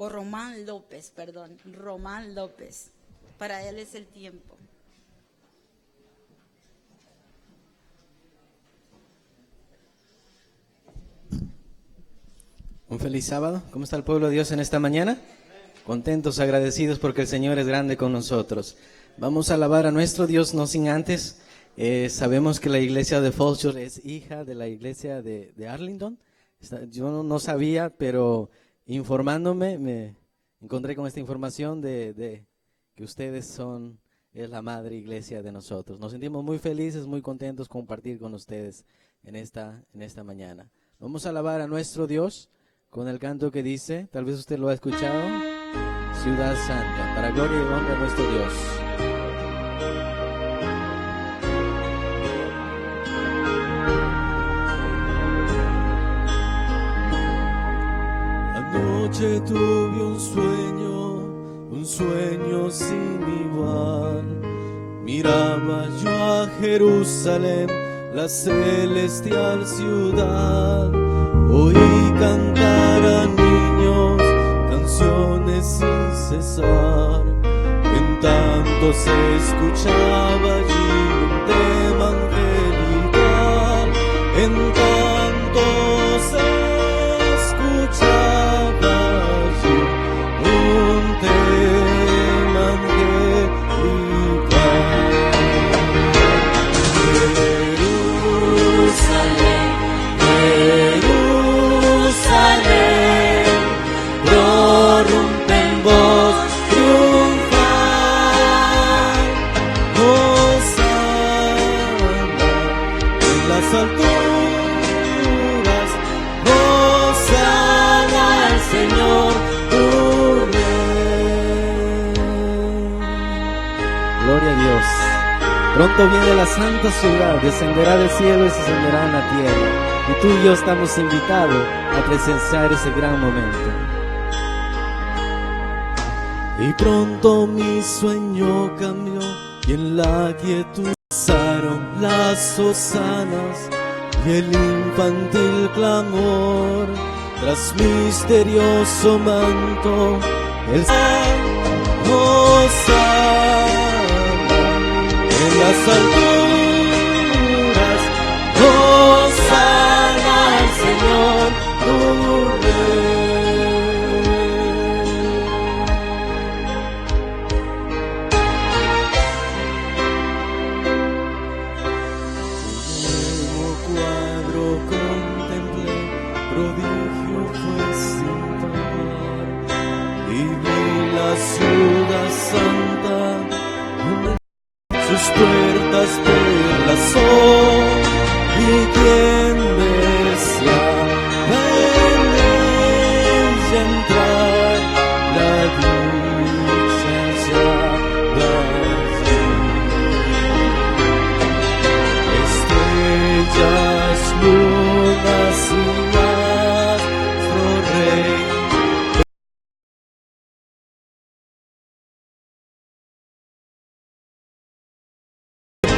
o Román López, perdón, Román López. Para él es el tiempo. Un feliz sábado. ¿Cómo está el pueblo de Dios en esta mañana? Contentos, agradecidos porque el Señor es grande con nosotros. Vamos a alabar a nuestro Dios, no sin antes. Sabemos que la iglesia de Falls Church es hija de la iglesia de Arlington. Yo no sabía, pero informándome me encontré con esta información de que ustedes es la madre iglesia de nosotros. Nos sentimos muy felices, muy contentos compartir con ustedes en esta mañana. Vamos a alabar a nuestro Dios con el canto que dice, tal vez usted lo ha escuchado, Ciudad Santa, para gloria y honra a nuestro Dios. Anoche tuve un sueño sin igual. Miraba yo a Jerusalén, la celestial ciudad. Oí cantar a niños canciones sin cesar. En tanto se escuchaba allí un tema angelical. En tanto se escuchaba allí un tema angelical. Jerusalén, prorrumpe en voz triunfal, Hosana en las alturas, Hosana al Señor tu Rey. Gloria a Dios. Pronto viene la santa ciudad, descenderá del cielo y se ascenderá en la tierra. Y tú y yo estamos invitados a presenciar ese gran momento. Y pronto mi sueño cambió y en la quietud pasaron las hosanas y el infantil clamor. Tras misterioso manto el Hosana en las alturas, Hosana al Señor tu Rey. Nuevo cuadro contemplé, prodigio fue sin par, y vi la ciudad santa, sus puertas perlas son, y quien desea en ella entrar, la dicha ya da allí. Estrellas, lunas y astro rey,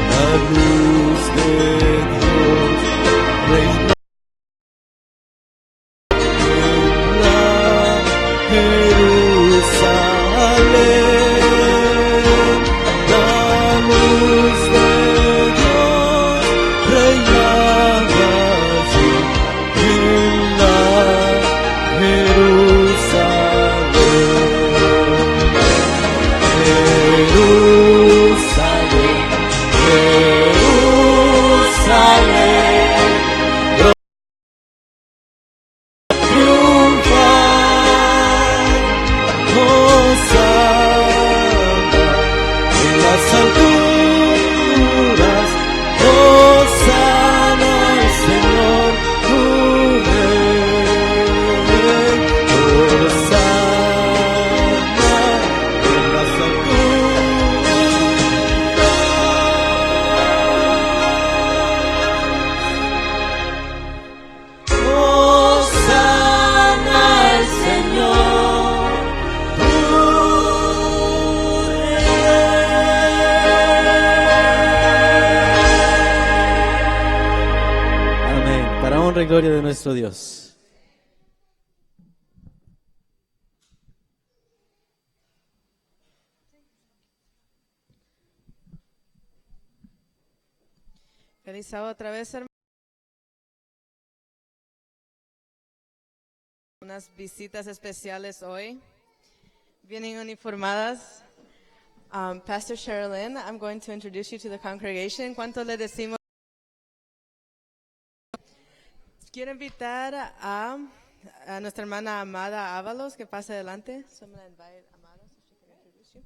la luz de Dios reina en la Jerusalén. La luz de Dios reinaba allí en la Jerusalén. Jerusalén, Jerusalén, triunfal, Hosana en las alturas, Hosana al Señor tu Rey. Hosana en las alturas, Hosana al Señor tu Rey. Amén. Para honra y gloria de nuestro Dios. Feliz sábado otra vez, hermano. Unas visitas especiales hoy. Vienen uniformadas. Pastor Sherilyn, I'm going to introduce you to the congregation. ¿Cuánto le decimos? Quiero invitar a nuestra hermana Amada Ábalos que pase adelante. So I'm gonna invite Amada so she can introduce you.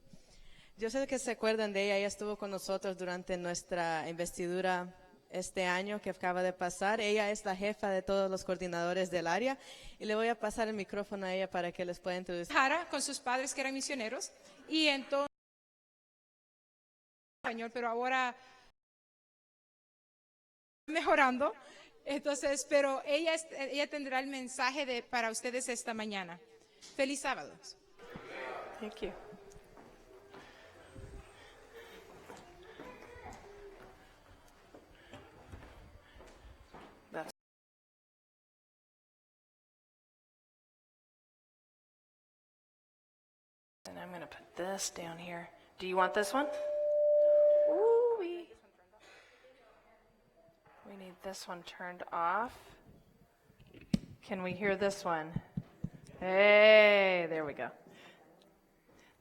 Yo sé que se acuerdan de ella. Ella estuvo con nosotros durante nuestra investidura este año que acaba de pasar. Ella es la jefa de todos los coordinadores del área y le voy a pasar el micrófono a ella para que les pueda introducir. Jara con sus padres que eran misioneros y entonces español, pero ahora mejorando. Entonces, pero ella tendrá el mensaje para ustedes esta mañana. Feliz sábado. Thank you. And I'm going to put this down here. Do you want this one? Ooh-wee. We need this one turned off. Can we hear this one? Hey, there we go.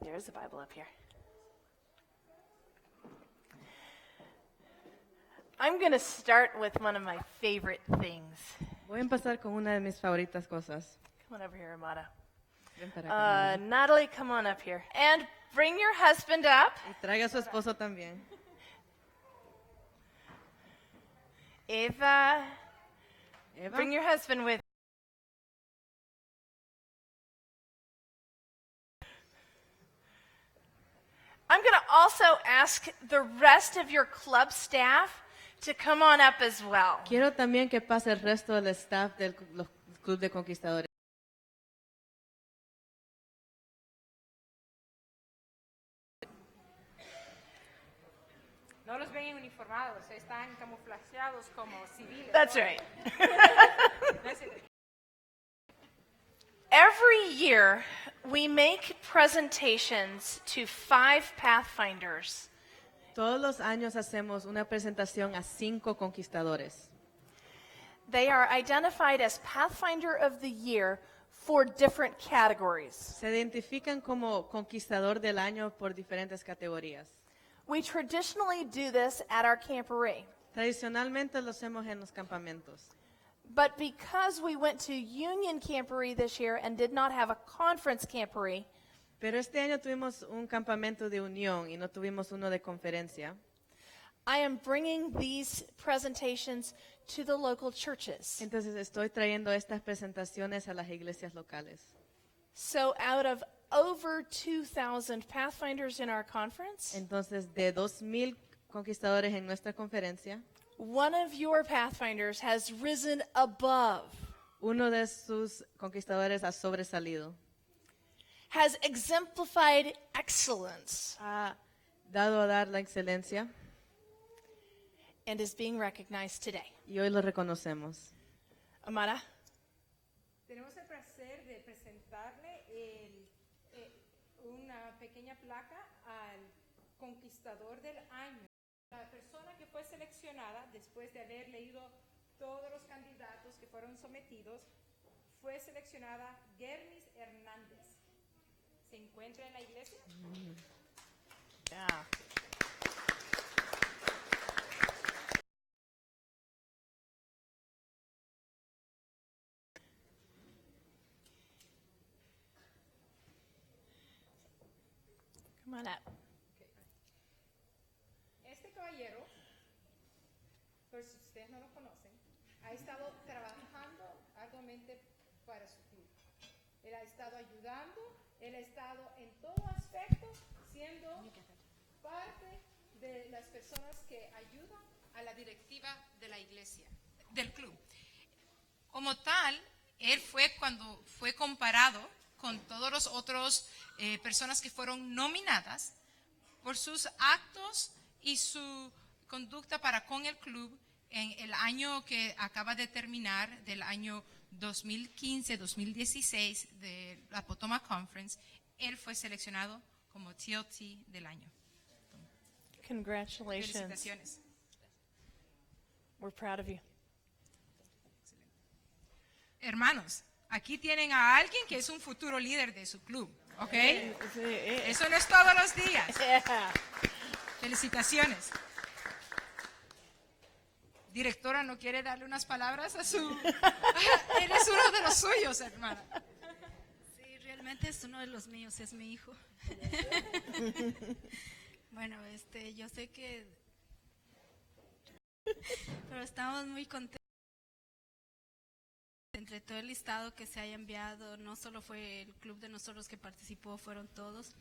There's the Bible up here. I'm going to start with one of my favorite things. Voy a empezar con una de mis favoritas cosas. Come on over here, Amada. Ven para acá, Amada. Natalie, come on up here. And bring your husband up. Y traiga a su esposo también. Eva, Eva, bring your husband with. I'm going to also ask the rest of your club staff to come on up as well. quiero también que pase el resto del staff del Club de Conquistadores. No los ven uniformados, están camuflajeados como civiles. That's right. Every year, we make presentations to 5 Pathfinders. Todos los años hacemos una presentación a 5 conquistadores. They are identified as Pathfinder of the Year for different categories. Se identifican como conquistador del año por diferentes categorías. We traditionally do this at our camporee. Tradicionalmente lo hacemos en los campamentos. But because we went to Union Camporee this year and did not have a conference camporee, Pero este año tuvimos un campamento de unión y no tuvimos uno de conferencia. I am bringing these presentations to the local churches. Entonces estoy trayendo estas presentaciones a las iglesias locales. So out of over 2,000 Pathfinders in our conference, Entonces de 2,000 conquistadores en nuestra conferencia, one of your Pathfinders has risen above, uno de sus conquistadores ha sobresalido. has exemplified excellence, Ha dado a dar la excelencia and is being recognized today. y hoy lo reconocemos. Amara? Tenemos el placer de presentarle una pequeña placa al conquistador del año. La persona que fue seleccionada después de haber leído todos los candidatos que fueron sometidos fue seleccionada Germis Hernández. ¿Se encuentra en la iglesia? Yeah. Come on up. Este caballero, por si ustedes no lo conocen, ha estado trabajando arduamente para su club. Él ha estado ayudando, él ha estado en todo aspecto siendo parte de las personas que ayudan a la directiva de la iglesia, del club. Como tal, él cuando fue comparado con todos los otros personas que fueron nominadas por sus actos y su conducta para con el club en el año que acaba de terminar, del año 2015-2016 de la Potomac Conference. Él fue seleccionado como TLT del año. Congratulations. Felicitaciones. We're proud of you. Hermanos, aquí tienen a alguien que es un futuro líder de su club, ¿ok? Eso no es todos los días. Felicitaciones. Directora, ¿no quiere darle unas palabras a su... Él es uno de los suyos, hermana. Sí, realmente es uno de los míos, es mi hijo. Bueno, yo sé que... Pero estamos muy contentos. Entre todo el listado que se haya enviado, no solo fue el club de nosotros que participó, fueron todos.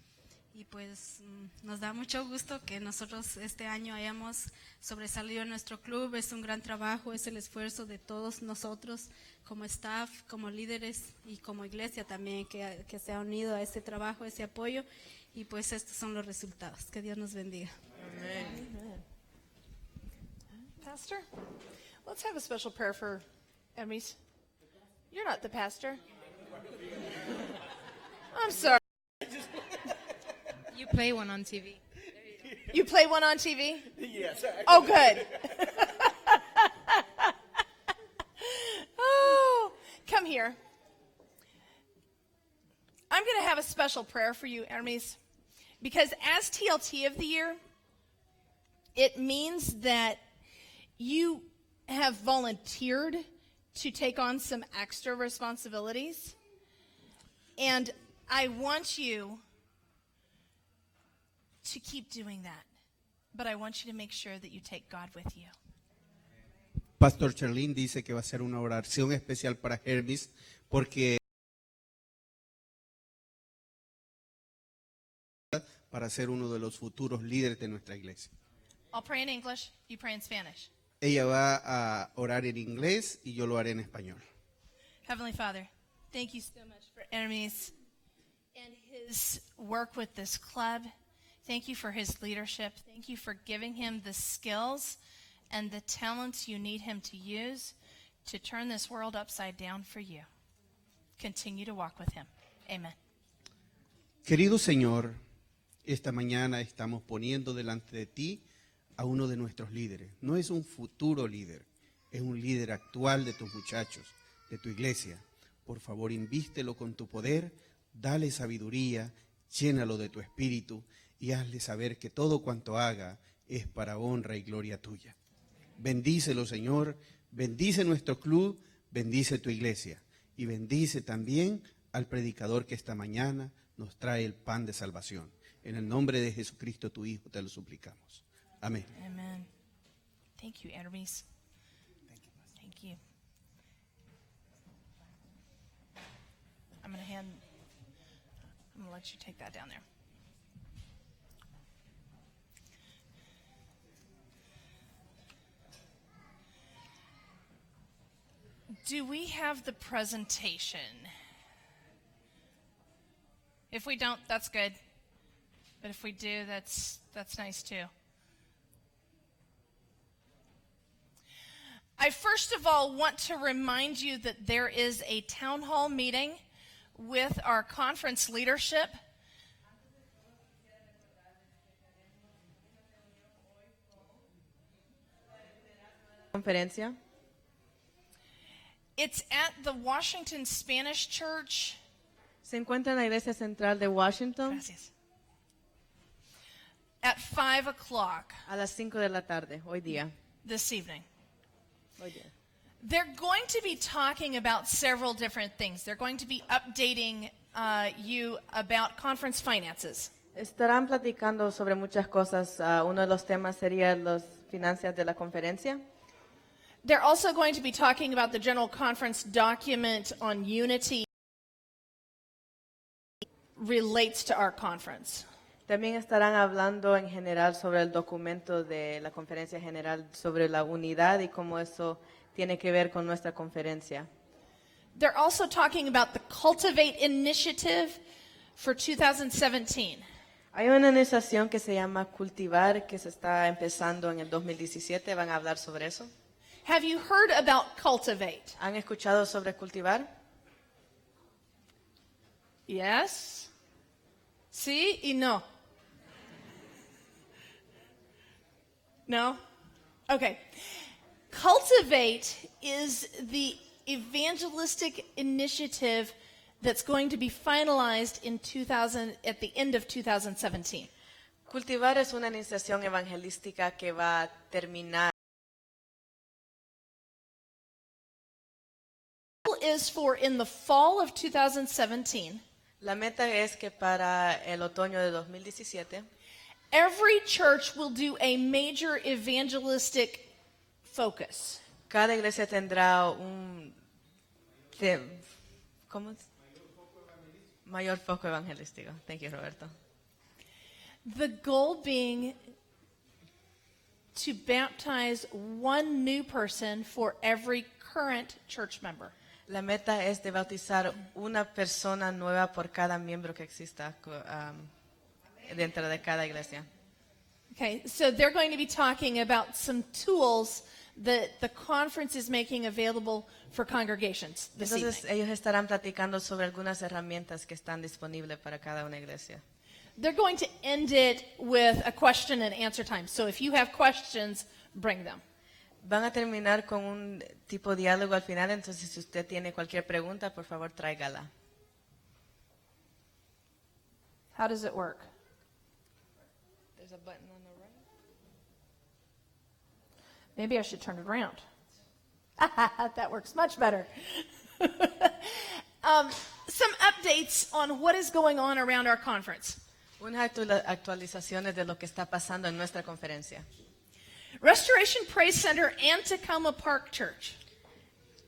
Y pues nos da mucho gusto que nosotros este año hayamos sobresalido en nuestro club. Es un gran trabajo, es el esfuerzo de todos nosotros como staff, como líderes y como iglesia también que se ha unido a este trabajo, ese apoyo. Y pues estos son los resultados. Que Dios nos bendiga. Amen. Pastor, let's have a special prayer for Emmys. You're not the pastor. I'm sorry. You play one on TV. You play one on TV? Yes. Oh, good. Oh, come here. I'm going to have a special prayer for you, Hermes, because as TLT of the year, it means that you have volunteered to take on some extra responsibilities. And I want you to keep doing that. But I want you to make sure that you take God with you. Pastor Charlene dice que va a hacer una oración especial para Hermes porque para ser uno de los futuros líderes de nuestra iglesia. I'll pray in English, you pray in Spanish. Ella va a orar en inglés y yo lo haré en español. Heavenly Father, thank you so much for Hermes and his work with this club. Thank you for his leadership. Thank you for giving him the skills and the talents you need him to use to turn this world upside down for you. Continue to walk with him. Amen. Querido Señor, esta mañana estamos poniendo delante de ti a uno de nuestros líderes. No es un futuro líder, es un líder actual de tus muchachos, de tu iglesia. Por favor, invístelo con tu poder, dale sabiduría, llénalo de tu espíritu y hazle saber que todo cuanto haga es para honra y gloria tuya. Bendícelo, Señor, bendice nuestro club, bendice tu iglesia y bendice también al predicador que esta mañana nos trae el pan de salvación. En el nombre de Jesucristo, tu Hijo, te lo suplicamos. Amén. Amen. Thank you, Hermes. Thank you. I'm going to let you take that down there. Do we have the presentation? If we don't, that's good. But if we do, that's nice too. I first of all want to remind you that there is a town hall meeting with our conference leadership. Conferencia. It's at the Washington Spanish Church. Se encuentra en la iglesia central de Washington Gracias. At 5 o'clock a las 5 de la tarde, hoy día. this evening. Hoy día. They're going to be talking about several different things. They're going to be updating you about conference finances. Estarán platicando sobre muchas cosas. Uno de los temas sería las finanzas de la conferencia. They're also going to be talking about the General Conference document on unity relates to our conference. También estarán hablando en general sobre el documento de la conferencia general sobre la unidad y cómo eso tiene que ver con nuestra conferencia. They're also talking about the Cultivate Initiative for 2017. Hay una iniciación que se llama Cultivar que se está empezando en el 2017. Van a hablar sobre eso. Have you heard about Cultivate? ¿Han escuchado sobre cultivar? Yes. Sí y no. No? Okay. Cultivate is the evangelistic initiative that's going to be finalized at the end of 2017. Cultivar es una iniciación evangelística que va a terminar. Is for in the fall of 2017, La meta es que para el otoño de 2017, every church will do a major evangelistic focus. cada iglesia tendrá un ¿cómo es? Mayor foco evangelístico. Thank you, Roberto. The goal being to baptize one new person for every current church member. La meta es de bautizar una persona nueva por cada miembro que exista dentro de cada iglesia. Okay, so they're going to be talking about some tools that the conference is making available for congregations this Entonces evening. ellos estarán platicando sobre algunas herramientas que están disponibles para cada una iglesia. They're going to end it with a question and answer time. So if you have questions, bring them. Van a terminar con un tipo de diálogo al final, entonces si usted tiene cualquier pregunta, por favor tráigala. How does it work? There's a button on the right. Maybe I should turn it around. That works much better. Some updates on what is going on around our conference. Unas actualizaciones de lo que está pasando en nuestra conferencia. Restoration Praise Center and Tacoma Park Church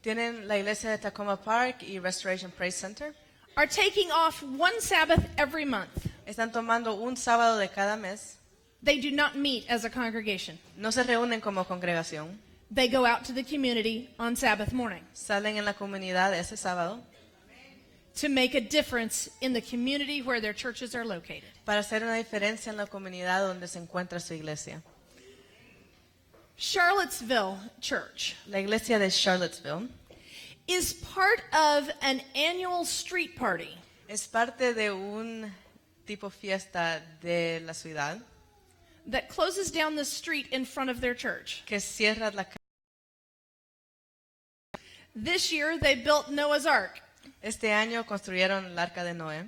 Tienen la iglesia de Tacoma Park y Restoration Praise Center. are taking off one Sabbath every month. Están tomando un sábado de cada mes. They do not meet as a congregation. No se reúnen como congregación. They go out to the community on Sabbath morning Salen en la comunidad ese sábado to make a difference in the community where their churches are located. para hacer una diferencia en la comunidad donde se encuentra su iglesia. Charlottesville Church La iglesia de Charlottesville is part of an annual street party es parte de un tipo fiesta de la ciudad that closes down the street in front of their church. que cierra la calle. This year they built Noah's Ark, Este año construyeron el arca de Noé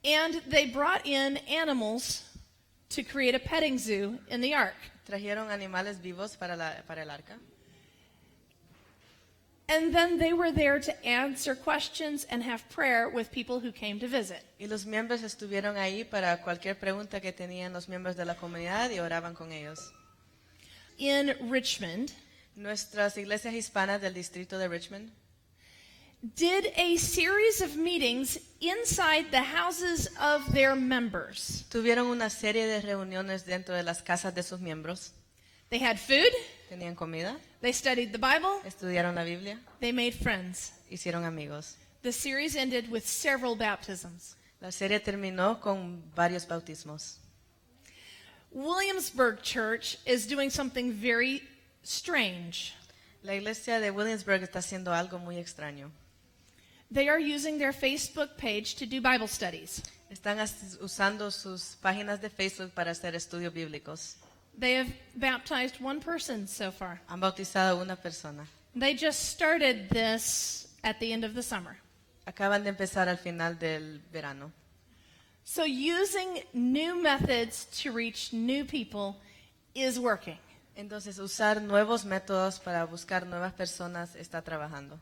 and they brought in animals to create a petting zoo in the ark. trajeron animales vivos para el arca. And then they were there to answer questions and have prayer with people who came to visit. Y los miembros estuvieron ahí para cualquier pregunta que tenían los miembros de la comunidad y oraban con ellos. In Richmond, Nuestras iglesias hispanas del distrito de Richmond did a series of meetings inside the houses of their members. tuvieron una serie de reuniones dentro de las casas de sus miembros. They had food, Tenían comida, they studied the Bible, estudiaron la Biblia, they made friends. hicieron amigos. The series ended with several baptisms. La serie terminó con varios bautismos. Williamsburg Church is doing something very strange. La iglesia de Williamsburg está haciendo algo muy extraño. They are using their Facebook page to do Bible studies. Están usando sus páginas de Facebook para hacer estudios bíblicos. They have baptized one person so far. Han bautizado a una persona. They just started this at the end of the summer. Acaban de empezar al final del verano. So using new methods to reach new people is working. Entonces, usar nuevos métodos para buscar nuevas personas está trabajando.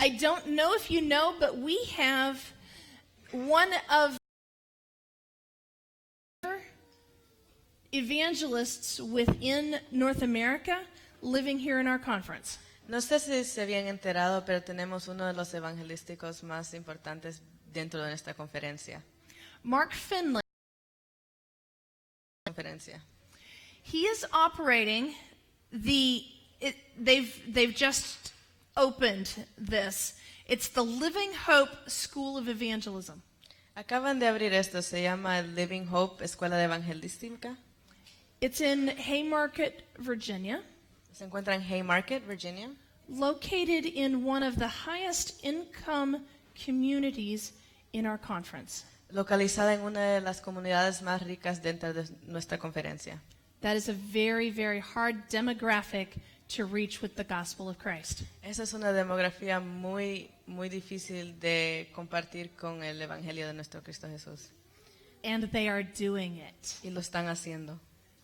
I don't know if you know, but we have one of evangelists within North America living here in our conference. No sé si se habían enterado, pero tenemos uno de los evangelísticos más importantes dentro de nuestra conferencia. Mark Finley, he is operating they've just opened this. It's the Living Hope School of Evangelism. Acaban de abrir esto, se llama Living Hope Escuela de Evangelística. It's in Haymarket, Virginia, Se encuentra en Haymarket, Virginia. located in one of the highest income communities in our conference. Localizada en una de las comunidades más ricas dentro de nuestra conferencia. That is a very, very hard demographic to reach with the gospel of Christ. Esa es una demografía muy difícil de compartir con el evangelio de nuestro Cristo Jesús. And they are doing it. Y lo están haciendo.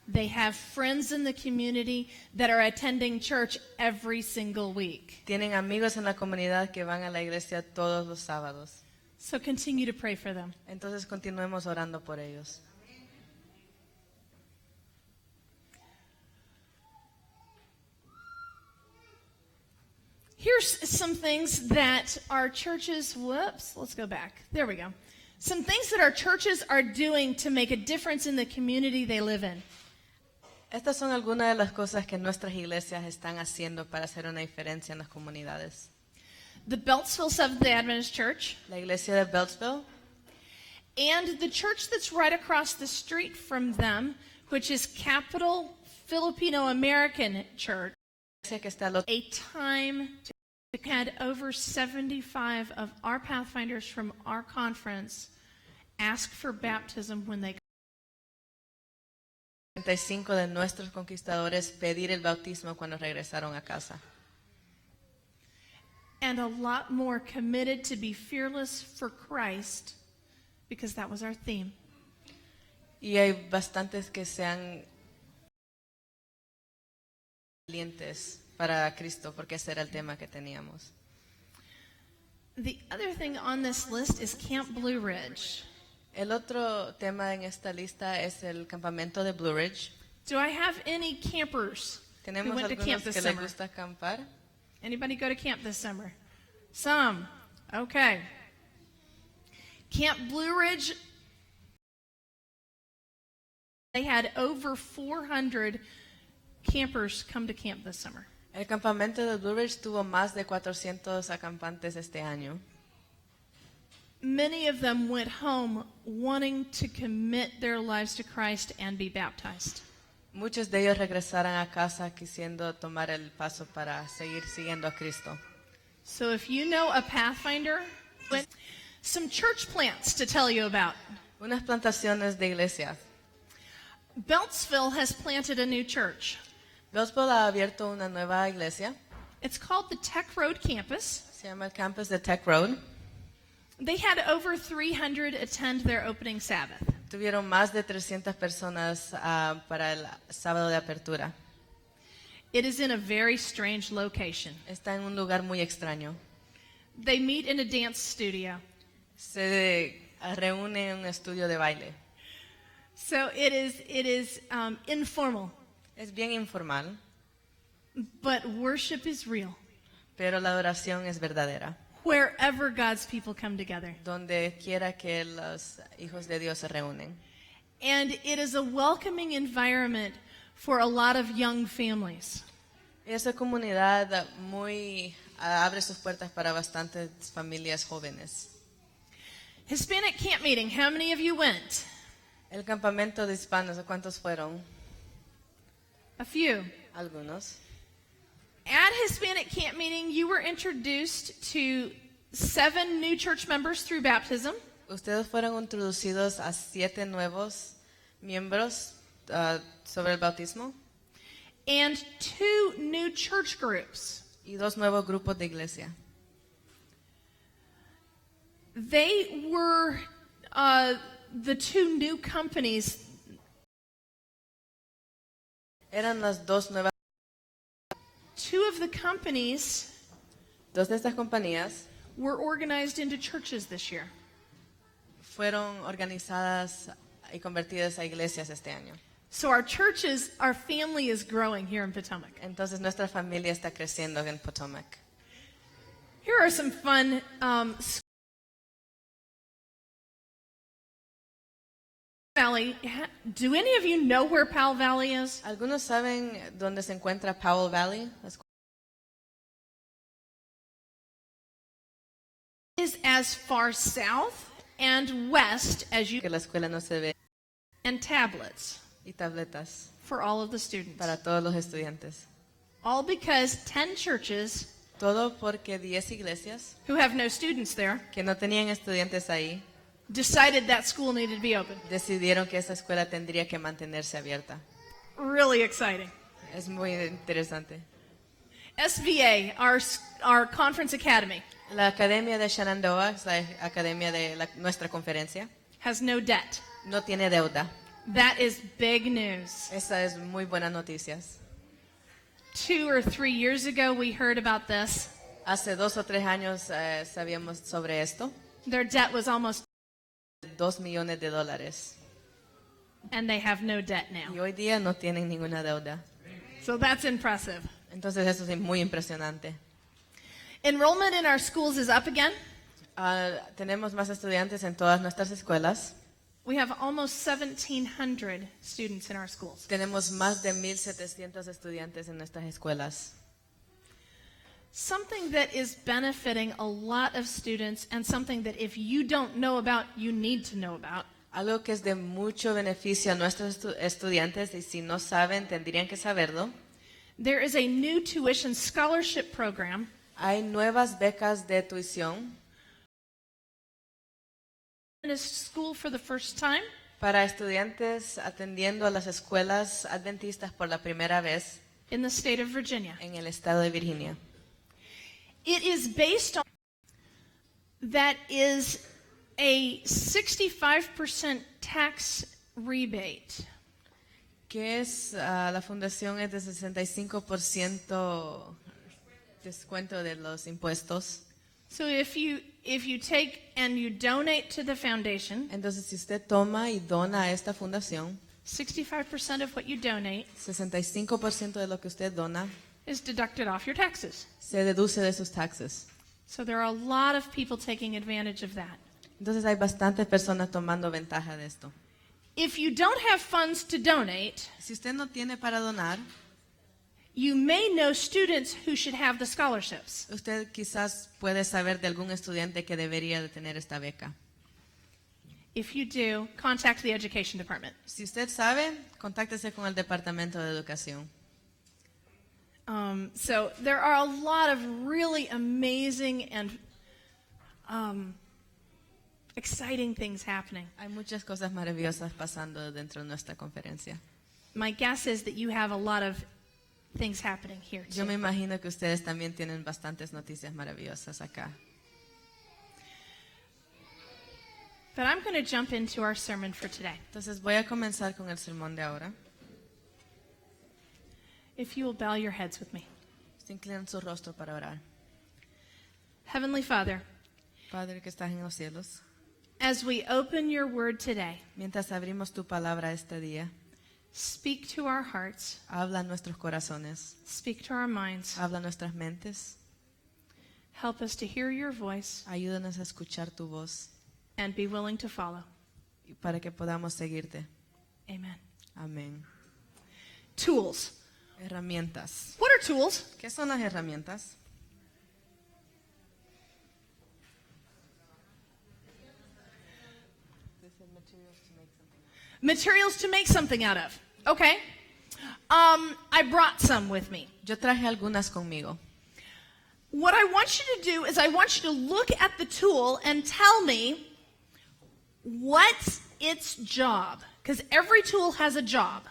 They have friends in the community that are attending church every single week. Tienen amigos en la comunidad que van a la iglesia todos los sábados. So continue to pray for them. Entonces continuemos orando por ellos. Here's some things that our churches, let's go back. There we go. Some things that our churches are doing to make a difference in the community they live in. Estas son algunas de las cosas que nuestras iglesias están haciendo para hacer una diferencia en las comunidades. The Beltsville Seventh-day Adventist Church La iglesia de Beltsville and the church that's right across the street from them, which is Capital Filipino American Church, que está al otro. a time to had over 75 of our Pathfinders from our conference ask for baptism when they 35 de nuestros conquistadores pedir el bautismo cuando regresaron a casa. and a lot more committed to be fearless for Christ, because that was our theme. Y hay bastantes que sean valientes para Cristo, porque ese era el tema que teníamos. The other thing on this list is Camp Blue Ridge. El otro tema en esta lista es el campamento de Blue Ridge. Do I have any campers who ¿Tenemos went to camp algunos this que les summer? gusta acampar? Anybody go to camp this summer? Some. Okay. Camp Blue Ridge, they had over 400 campers come to camp this summer. El campamento de Blue Ridge tuvo más de 400 acampantes este año. Many of them went home wanting to commit their lives to Christ and be baptized. Muchos de ellos regresaron a casa quisiendo tomar el paso para seguir siguiendo a Cristo. So if you know a Pathfinder, some church plants to tell you about. Unas plantaciones de iglesias. Beltsville has planted a new church. Beltsville ha abierto una nueva iglesia. It's called the Tech Road Campus. Se llama el campus de Tech Road. They had over 300 attend their opening Sabbath. Tuvieron más de 300 personas para el sábado de apertura. It is in a very strange location. Está en un lugar muy extraño. They meet in a dance studio. Se reúne en un estudio de baile. So it is informal, Es bien informal, but worship is real. pero la adoración es verdadera. Wherever God's people come together. Donde quiera que los hijos de Dios se reúnen. And it is a welcoming environment for a lot of young families. Esa comunidad abre sus puertas para bastantes familias jóvenes. Hispanic camp meeting, how many of you went? El campamento de hispanos, ¿cuántos fueron? A few. Algunos. At Hispanic camp meeting, you were introduced to 7 new church members through baptism. Ustedes fueron introducidos a 7 nuevos miembros sobre el bautismo. And 2 new church groups. Y 2 nuevos grupos de iglesia. They were the 2 new companies. Eran las 2 nuevas. 2 of the companies 2 de estas compañías were organized into churches this year. fueron organizadas y convertidas a iglesias este año. So our family is growing here in Potomac. Entonces nuestra familia está creciendo en Potomac. Here are some fun Valley. Do any of you know where Powell Valley is? ¿Algunos saben dónde se encuentra Powell Valley? It is as far south and west as you Que la escuela no se ve. and tablets Y tabletas for all of the students. para todos los estudiantes. All because 10 churches Todo porque 10 iglesias who have no students there que no tenían estudiantes ahí decided that school needed to be open. decidieron que esa escuela tendría que mantenerse abierta. Really exciting. Es muy interesante. SVA, our conference academy, La academia de Shenandoah, es la academia de nuestra conferencia, has no debt. no tiene deuda. That is big news. Esa es muy buenas noticias. 2 or 3 years ago, we heard about this. Hace 2 o 3 años sabíamos sobre esto. Their debt was almost, $2 millones. and they have no debt now. Y hoy día no tienen ninguna deuda. So that's impressive. Entonces eso es muy impresionante. Enrollment in our schools is up again. Tenemos más estudiantes en todas nuestras escuelas. We have almost 1,700 students in our schools. Tenemos más de 1,700 estudiantes en nuestras escuelas. Something that is benefiting a lot of students and something that if you don't know about, you need to know about. Algo que es de mucho beneficio a nuestros estudiantes y si no saben, tendrían que saberlo. There is a new tuition scholarship program Hay nuevas becas de tuición in a school for the first time. para estudiantes atendiendo a las escuelas adventistas por la primera vez In the state of Virginia. en el estado de Virginia. It is based on that is a 65% tax rebate. Que es, la fundación es de 65% descuento de los impuestos. So if you take and you donate to the foundation, Entonces, si usted toma y dona a esta fundación, 65% of what you donate 65% de lo que usted dona is deducted off your taxes. se deduce de sus taxes. So there are a lot of people taking advantage of that. Entonces, hay bastantes personas tomando ventaja de esto. If you don't have funds to donate, Si usted no tiene para donar, you may know students who should have the scholarships. usted quizás puede saber de algún estudiante que debería de tener esta beca. If you do, contact the education department. Si usted sabe, contáctese con el Departamento de Educación. So there are a lot of really amazing and exciting things happening. Hay muchas cosas maravillosas pasando dentro de nuestra conferencia. My guess is that you have a lot of things happening here Yo too. me imagino que ustedes también tienen bastantes noticias maravillosas acá. But I'm going to jump into our sermon for today. Entonces voy a comenzar con el sermón de ahora. If you will bow your heads with me. Se inclinan su rostro para orar. Heavenly Father, Padre que estás en los cielos, as we open your word today, mientras abrimos tu palabra este día, speak to our hearts, habla a nuestros corazones, speak to our minds. habla a nuestras mentes, Help us to hear your voice ayúdanos a escuchar tu voz and be willing to follow. y para que podamos seguirte. Amen. Amén. Tools. Herramientas. What are tools? ¿Qué son las herramientas? Materials to make something out of. Okay. I brought some with me. Yo traje algunas conmigo. What I want you to do is I want you to look at the tool and tell me what's its job. Because every tool has a job.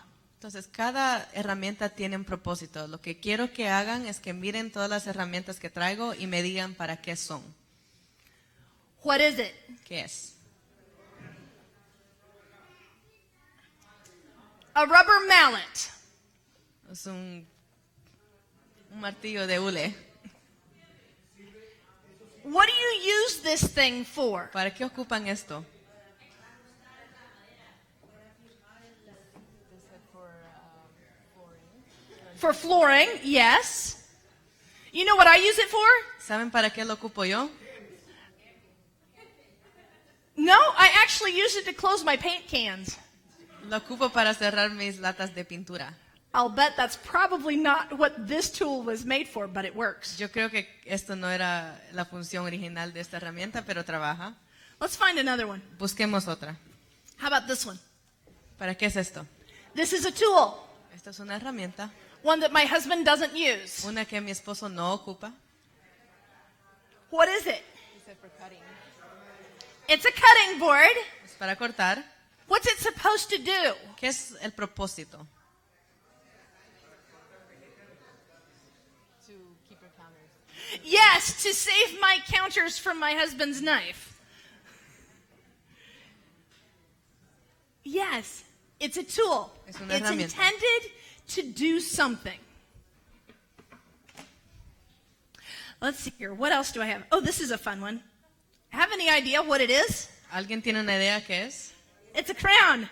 Entonces, cada herramienta tiene un propósito. Lo que quiero que hagan es que miren todas las herramientas que traigo y me digan para qué son. What is it? ¿Qué es? A rubber mallet. Es un martillo de hule. What do you use this thing for? ¿Para qué ocupan esto? For flooring, yes. You know what I use it for? ¿Saben para qué lo ocupo yo? No, I actually use it to close my paint cans. Lo ocupo para cerrar mis latas de pintura. I'll bet that's probably not what this tool was made for, but it works. Yo creo que esto no era la función original de esta herramienta, pero trabaja. Let's find another one. Busquemos otra. How about this one? ¿Para qué es esto? This is a tool, Esta es una herramienta, one that my husband doesn't use. una que mi esposo no ocupa. What is it? It's a cutting board. Es para cortar. What's it supposed to do? ¿Qué es el propósito? Yes, to save my counters from my husband's knife. Yes, it's a tool. Es una It's herramienta. intended to do something. Let's see here. What else do I have? Oh, this is a fun one. Have any idea what it is? ¿Alguien tiene una idea qué es? It's a crown.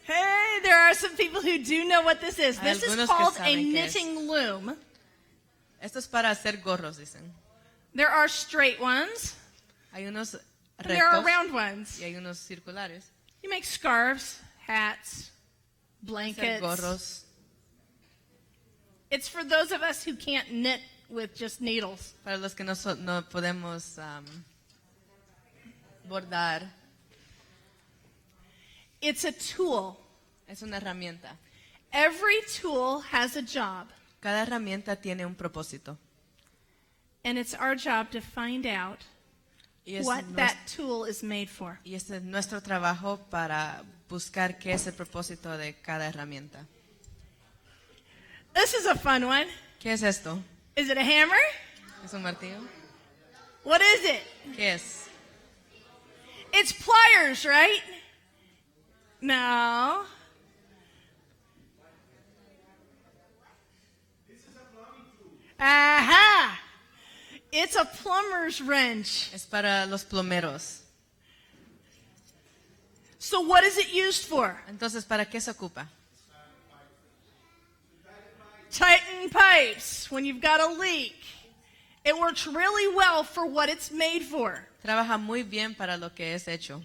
Hey, there are some people who do know what this is. Hay This is algunos que called a saben qué es. knitting loom. Esto es para hacer gorros, dicen. There are straight ones, Hay unos and there are rectos round ones. y hay unos circulares. You make scarves, hats, Hacer blankets. gorros. It's for those of us who can't knit with just needles. Para los que no podemos bordar. It's a tool. Es una herramienta. Every tool has a job, Cada herramienta tiene un propósito. and it's our job to find out Y es, what nues- that tool is made for. y este es nuestro trabajo para buscar qué es el propósito de cada herramienta. This is a fun one. ¿Qué es esto? Is it a hammer? ¿Es un martillo? What is it? ¿Qué es? It's pliers, right? No. Aha! It's a plumber's wrench. Es para los plomeros. So what is it used for? Entonces, ¿para qué se ocupa? Tighten pipes when you've got a leak. It works really well for what it's made for. Trabaja muy bien para lo que es hecho.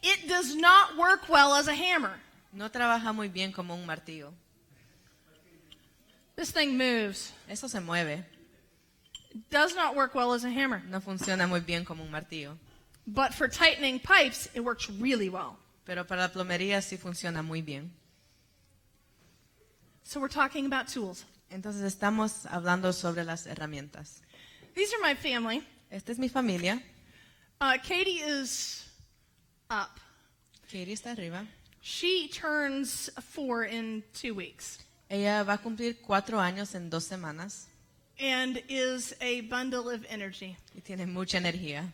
It does not work well as a hammer. No trabaja muy bien como un martillo. This thing moves. Eso se mueve. It does not work well as a hammer. No funciona muy bien como un martillo. But for tightening pipes, it works really well. Pero para la plomería sí funciona muy bien. So we're talking about tools. Entonces estamos hablando sobre las herramientas. These are my family. Esta es mi familia. Katie is up. Katie está arriba. She turns 4 in 2 weeks Ella va a cumplir 4 años en 2 semanas and is a bundle of energy. y tiene mucha energía.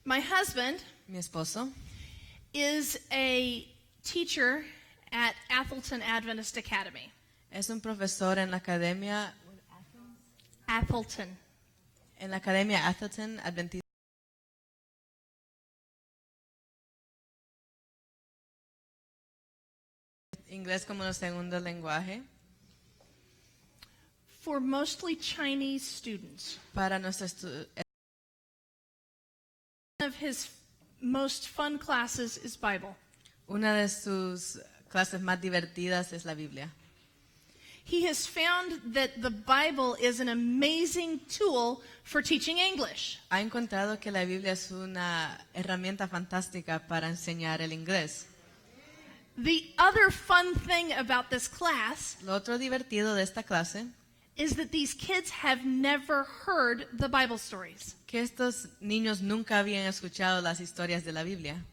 My husband Mi esposo is a teacher at Athelton Adventist Academy. es un profesor en la academia Athelton. Atherton Adventista. Inglés como un segundo lenguaje For mostly Chinese students. para nuestros One of his most fun classes is Bible. Una de sus clases más divertidas es la Biblia. He has found that the Bible is an amazing tool for teaching English. Ha encontrado que la Biblia es una herramienta fantástica para enseñar el inglés. The other fun thing about this class Lo otro divertido de esta clase is that these kids have never heard the Bible stories. que estos niños nunca habían escuchado las historias de la Biblia.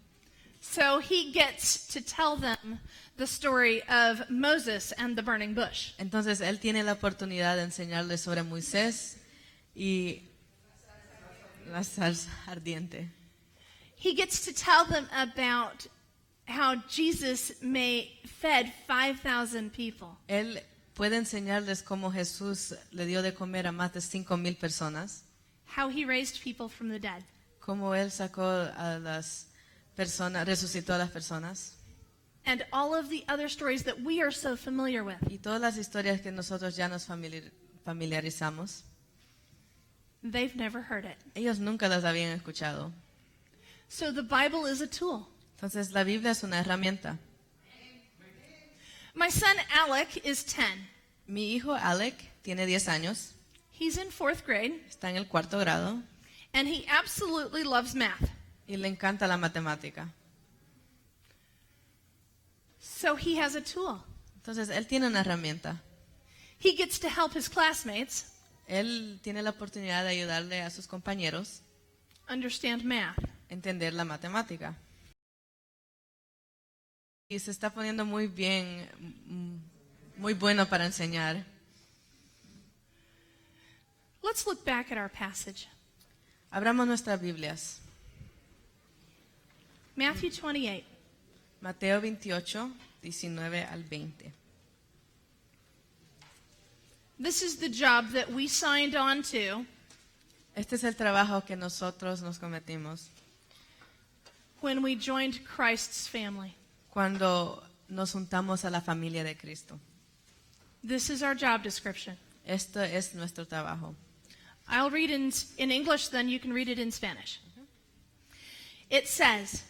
So he gets to tell them the story of Moses and the burning bush. Entonces él tiene la oportunidad de enseñarles sobre Moisés y la salsa ardiente. He gets to tell them about how Jesus fed 5,000 people. Él puede enseñarles cómo Jesús le dio de comer a más de 5,000 personas, How he raised people from the dead. cómo él sacó a las personas, resucitó a las personas And all of the other stories that we are so familiar with. y todas las historias que nosotros ya nos familiarizamos. They've never heard it. Ellos nunca las habían escuchado. So the Bible is a tool. Entonces la Biblia es una herramienta. My son Alec is 10. Mi hijo Alec tiene 10 años, He's in 4th grade, está en el 4º grado and he absolutely loves math. y le encanta la matemática. So he has a tool. Entonces él tiene una herramienta. He gets to help his classmates Él tiene la oportunidad de ayudarle a sus compañeros understand math. a entender la matemática. Y se está poniendo muy bien, muy bueno para enseñar. Let's look back at our passage. Abramos nuestras Biblias. Matthew 28. Mateo 28, 19 al 20. This is the job that we signed on to Este es el trabajo que nosotros nos cometimos when we joined Christ's family. cuando nos juntamos a la familia de Cristo. This is our job description. Esto es nuestro trabajo. I'll read in English, then you can read it in Spanish. It says,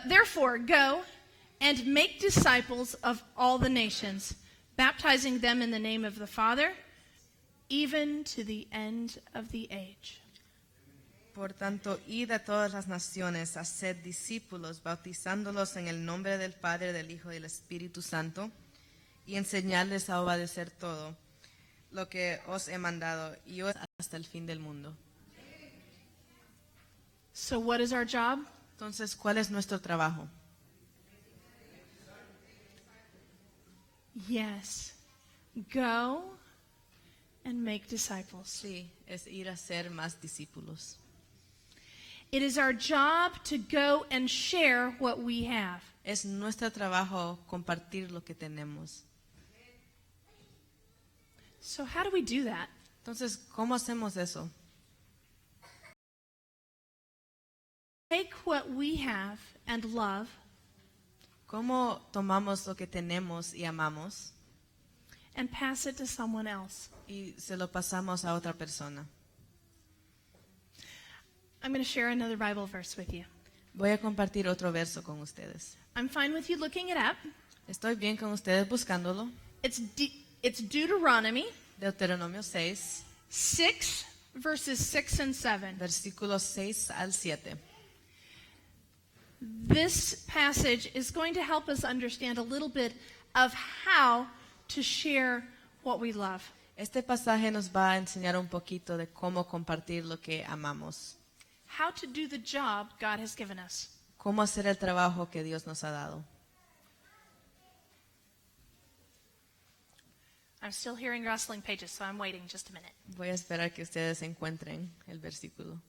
therefore, go and make disciples of all the nations, baptizing them in the name of the Father, even to the end of the age. Por tanto, id a todas las naciones, haced discípulos, bautizándolos en el nombre del Padre, del Hijo y del Espíritu Santo, y enseñarles a obedecer todo lo que os he mandado, y os hasta el fin del mundo. So what is our job? Entonces, ¿cuál es nuestro trabajo? Yes. Go and make disciples. Sí, es ir a ser más discípulos. It is our job to go and share what we have. Es nuestro trabajo compartir lo que tenemos. So how do we do that? Entonces, ¿cómo hacemos eso? Take what we have and love ¿Cómo tomamos lo que tenemos y amamos and pass it to someone else. y se lo pasamos a otra persona? I'm going to share another Bible verse with you. Voy a compartir otro verso con ustedes. I'm fine with you looking it up. Estoy bien con ustedes buscándolo. It's Deuteronomy Deuteronomio 6, 6, verses 6 and 7. versículos 6 al 7. This passage is going to help us understand a little bit of how to share what we love. Este pasaje nos va a enseñar un poquito de cómo compartir lo que amamos. How to do the job God has given us. Cómo hacer el trabajo que Dios nos ha dado. I'm still hearing rustling pages, so I'm waiting just a minute. Voy a esperar que ustedes encuentren el versículo.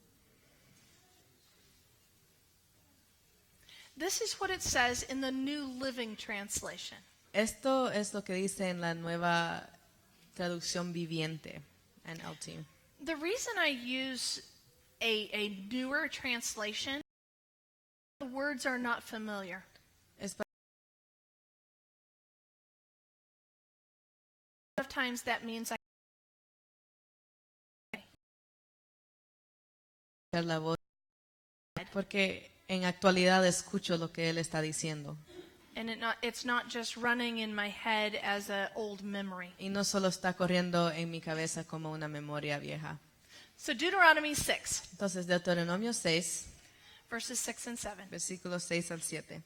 This is what it says in the New Living Translation. Esto es lo que dice en la nueva traducción viviente, NLT. The reason I use a newer translation, the words are not familiar. Es A lot of times that means para la voz, porque en actualidad escucho lo que él está diciendo. and it's not just running in my head as an old memory. Y no solo está corriendo en mi cabeza como una memoria vieja. So Deuteronomy 6, Entonces, Deuteronomio 6, verses 6 and 7. versículos 6 al 7.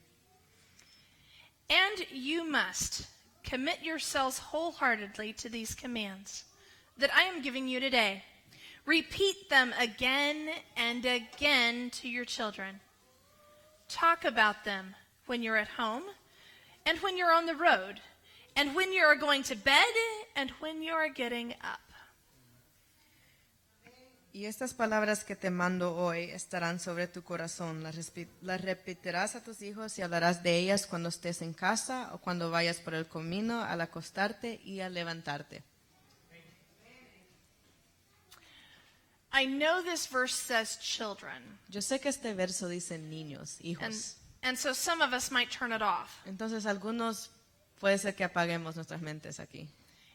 And you must commit yourselves wholeheartedly to these commands that I am giving you today. Repeat them again and again to your children. Talk about them when you're at home and when you're on the road and when you are going to bed and when you are getting up. Y estas palabras que te mando hoy estarán sobre tu corazón. Las repetirás a tus hijos y hablarás de ellas cuando estés en casa o cuando vayas por el camino, al acostarte y al levantarte. I know this verse says children, Yo sé que este verso dice niños, hijos. and so some of us might turn it off. Entonces algunos puede ser que apaguemos nuestras mentes aquí.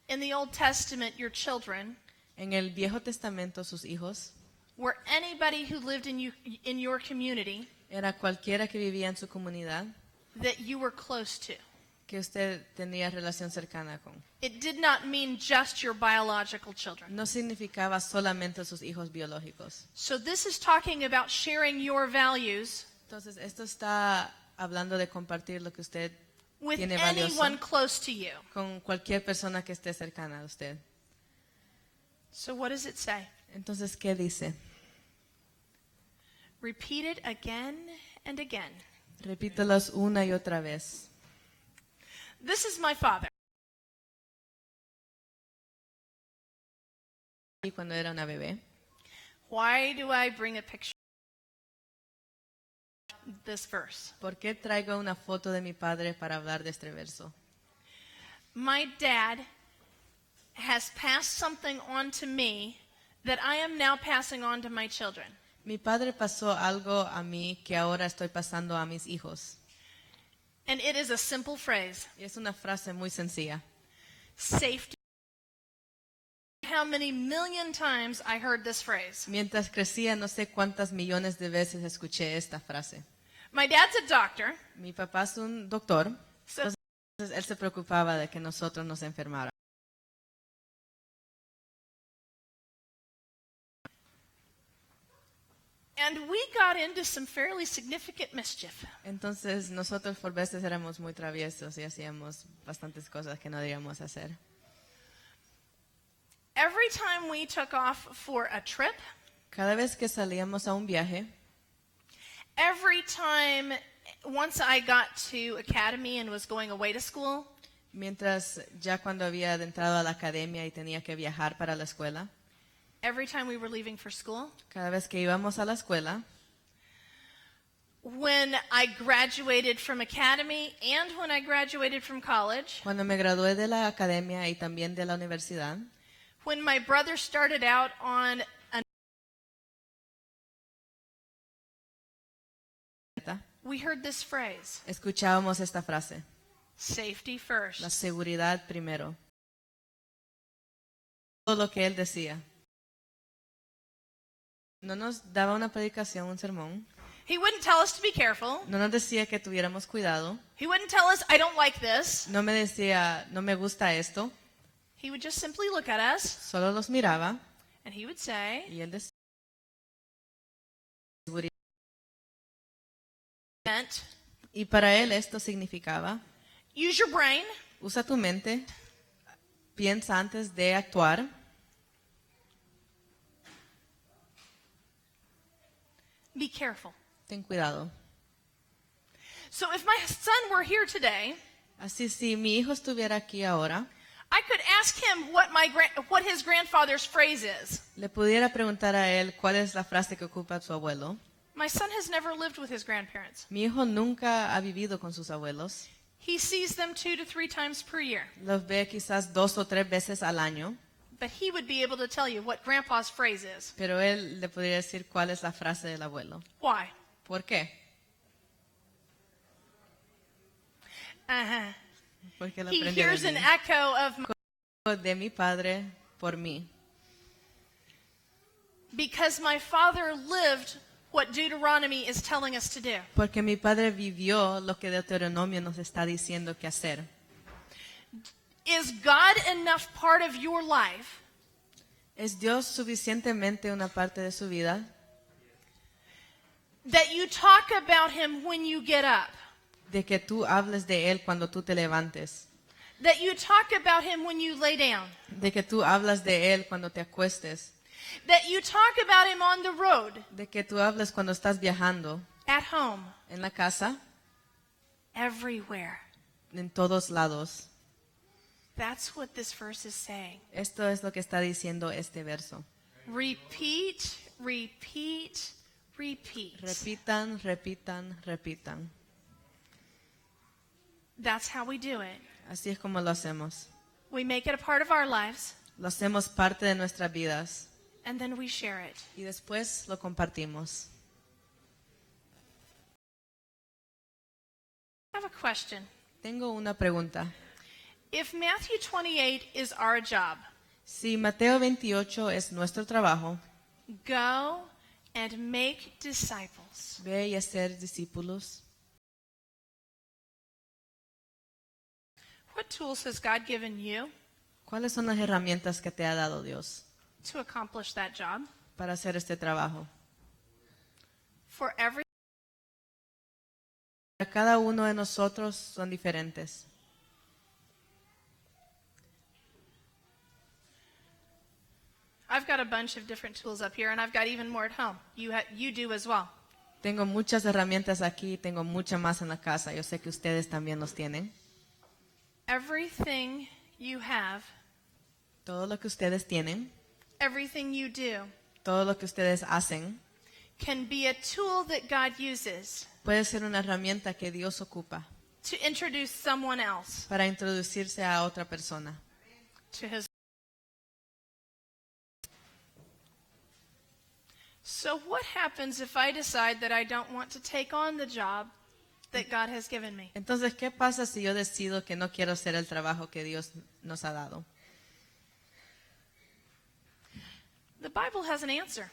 In the Old Testament, your children En el Viejo Testamento sus hijos were anybody who lived in your community era cualquiera que vivía en su comunidad that you were close to. que usted tenía relación cercana con. It did not mean just your biological children. No significaba solamente sus hijos biológicos. So this is talking about sharing your values Entonces esto está hablando de compartir lo que usted with tiene valioso anyone close to you. con cualquier persona que esté cercana a usted. So what does it say? Entonces, ¿qué dice? Repeat it again and again. Repítelos una y otra vez. This is my father. Y cuando era una bebé. Why do I bring a picture of this verse? ¿Por qué traigo una foto de mi padre para hablar de este verso? My dad has passed something on to me that I am now passing on to my children. Mi padre pasó algo a mí que ahora estoy pasando a mis hijos. And it is a simple phrase. Y es una frase muy sencilla. Safety. How many million times I heard this phrase. Mientras crecía, no sé cuántas millones de veces escuché esta frase. My dad's a doctor. Mi papá es un doctor, So, entonces él se preocupaba de que nosotros nos enfermáramos. and we got into some fairly significant mischief. Entonces nosotros por veces éramos muy traviesos y hacíamos bastantes cosas que no debíamos hacer. Every time we took off for a trip, Cada vez que salíamos a un viaje, every time, once I got to academy and was going away to school, mientras ya cuando había entrado a la academia y tenía que viajar para la escuela, every time we were leaving for school, cada vez que íbamos a la escuela, when I graduated from academy and when I graduated from college, cuando me gradué de la academia y también de la universidad, when my brother started out on a, we heard this phrase, escuchábamos esta frase: safety first. la seguridad primero. Todo lo que él decía. No nos daba una predicación, un sermón. He wouldn't tell us to be careful. No nos decía que tuviéramos cuidado. He wouldn't tell us, I don't like this. No me decía, no me gusta esto. He would just simply look at us Solo los miraba and he would say, y él decía, y para él esto significaba: use your brain, usa tu mente, piensa antes de actuar, be careful. ten cuidado. So if my son were here today, Así, si mi hijo estuviera aquí ahora, I could ask him what his grandfather's phrase is. le pudiera preguntar a él cuál es la frase que ocupa su abuelo. My son has never lived with his grandparents. Mi hijo nunca ha vivido con sus abuelos. He sees them 2 to 3 times per year. Los ve quizás 2 o 3 veces al año, But he would be able to tell you what grandpa's phrase is. pero él le podría decir cuál es la frase del abuelo. Why? ¿Por qué? Uh-huh. Porque lo He aprendió hears de an mí. echo of De mi padre por mí. because my father lived what Deuteronomy is telling us to do. Porque mi padre vivió lo que Deuteronomio nos está diciendo que hacer. Is God enough part of your life ¿Es Dios suficientemente una parte de su vida that you talk about him when you get up? de que tú hables de él cuando tú te levantes? That you talk about him when you lay down? De que tú hablas de él cuando te acuestes? That you talk about him on the road, De que tú hables cuando estás viajando, at home, en la casa, everywhere? en todos lados? That's what this verse is saying. Esto es lo que está diciendo este verso. Repeat, repeat, repeat. Repitan, repitan, repitan. That's how we do it. Así es como lo hacemos. We make it a part of our lives, Lo hacemos parte de nuestras vidas and then we share it. y después lo compartimos. I have a question. Tengo una pregunta. If Matthew 28 is our job, Si Mateo 28 es nuestro trabajo, go and make disciples, ve y hacer discípulos, what tools has God given you ¿cuáles son las herramientas que te ha dado Dios to accomplish that job? para hacer este trabajo? For every Para cada uno de nosotros son diferentes. I've got a bunch of different tools up here, and I've got even more at home. You do as well. Tengo muchas herramientas aquí, tengo muchas más en la casa. Yo sé que ustedes también los tienen. Everything you have, Todo lo que ustedes tienen, everything you do, todo lo que ustedes hacen, can be a tool that God uses puede ser una herramienta que Dios ocupa to introduce someone else para introducirse a otra persona. to his. So what happens if I decide that I don't want to take on the job that God has given me? Entonces, ¿qué pasa si yo decido que no quiero hacer el trabajo que Dios nos ha dado? The Bible has an answer.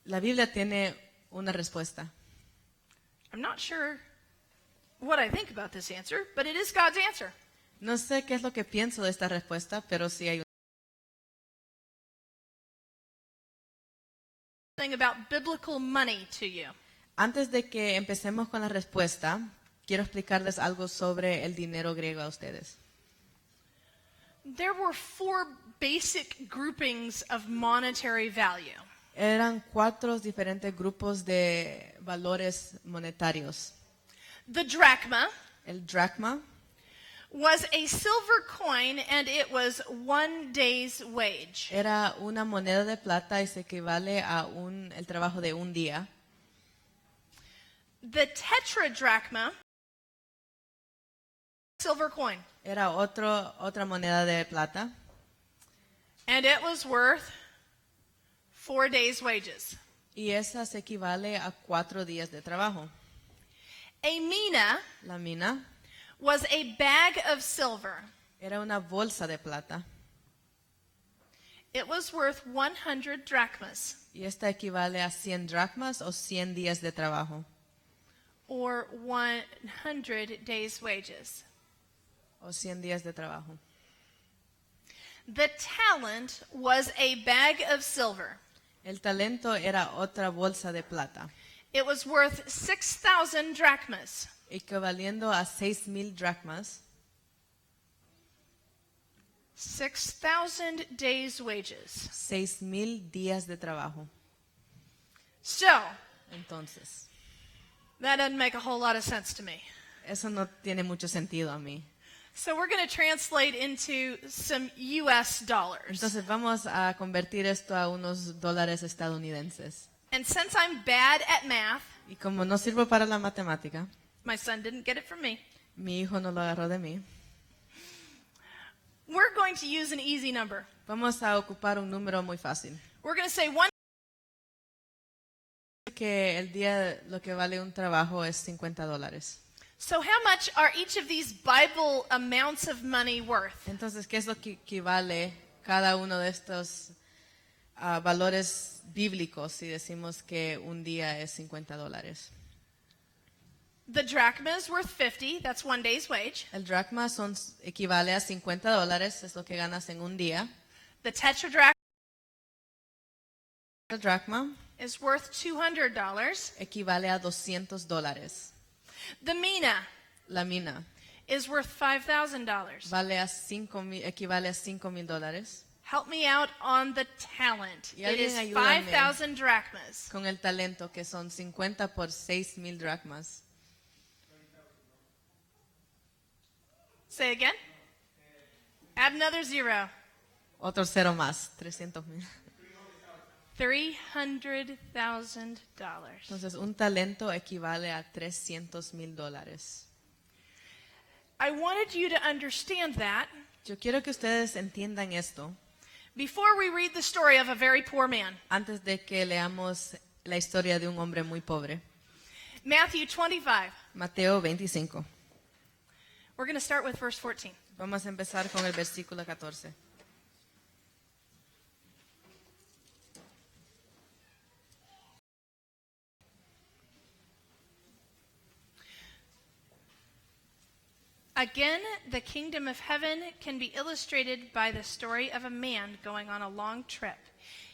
La Biblia tiene una respuesta. I'm not sure what I think about this answer, but it is God's answer. No sé qué es lo que pienso de esta respuesta, pero sí hay Thing about biblical money to you. Antes de que empecemos con la respuesta, quiero explicarles algo sobre el dinero griego a ustedes. There were 4 basic groupings of monetary value. Eran 4 diferentes grupos de valores monetarios. The drachma El drachma was a silver coin and it was 1 day's wage. era una moneda de plata y se equivale a el trabajo de un día. The tetradrachma, silver coin, Era otra moneda de plata and it was worth 4 days' wages. y esa se equivale a 4 días de trabajo. A mina La mina was a bag of silver. era una bolsa de plata It was worth 100 drachmas, y esta equivale a 100 dracmas o 100 días de trabajo or 100 days' wages. o 100 días de trabajo. The talent was a bag of silver. El talento era otra bolsa de plata, It was worth 6,000 drachmas, equivaliendo a 6,000 dracmas, 6,000 days' wages. 6,000 días de trabajo. So, Entonces, that doesn't make a whole lot of sense to me. eso no tiene mucho sentido a mí. So we're going to translate into some US dollars. Entonces vamos a convertir esto a unos dólares estadounidenses. And since I'm bad at math, Y como no sirvo para la matemática, my son didn't get it from me, mi hijo no lo agarró de mí, we're going to use an easy number. vamos a ocupar un número muy fácil. We're going to say one. Que el día lo que vale un trabajo es $50. So how much are each of these Bible amounts of money worth? Entonces, ¿qué es lo que equivale cada uno de estos valores bíblicos si decimos que un día es $50? The drachma is worth 50. That's 1 day's wage. El dracma equivale a $50, es lo que ganas en un día. The tetradrachma El dracma is worth $200. equivale a $200. The mina La mina is worth $5,000. equivale a $5,000. Help me out on the talent. Y It is alguien ayúdame. 5,000 drachmas. Con el talento, que son 50 por 6,000 dracmas. Say again. Add another zero. Otro cero más, 300,000. $300,000. Entonces, un talento equivale a $300,000. I wanted you to understand that Yo quiero que ustedes entiendan esto before we read the story of a very poor man. antes de que leamos la historia de un hombre muy pobre. Matthew 25. Mateo 25. We're going to start with verse 14. Vamos a empezar con el versículo 14. Again, the kingdom of heaven can be illustrated by the story of a man going on a long trip.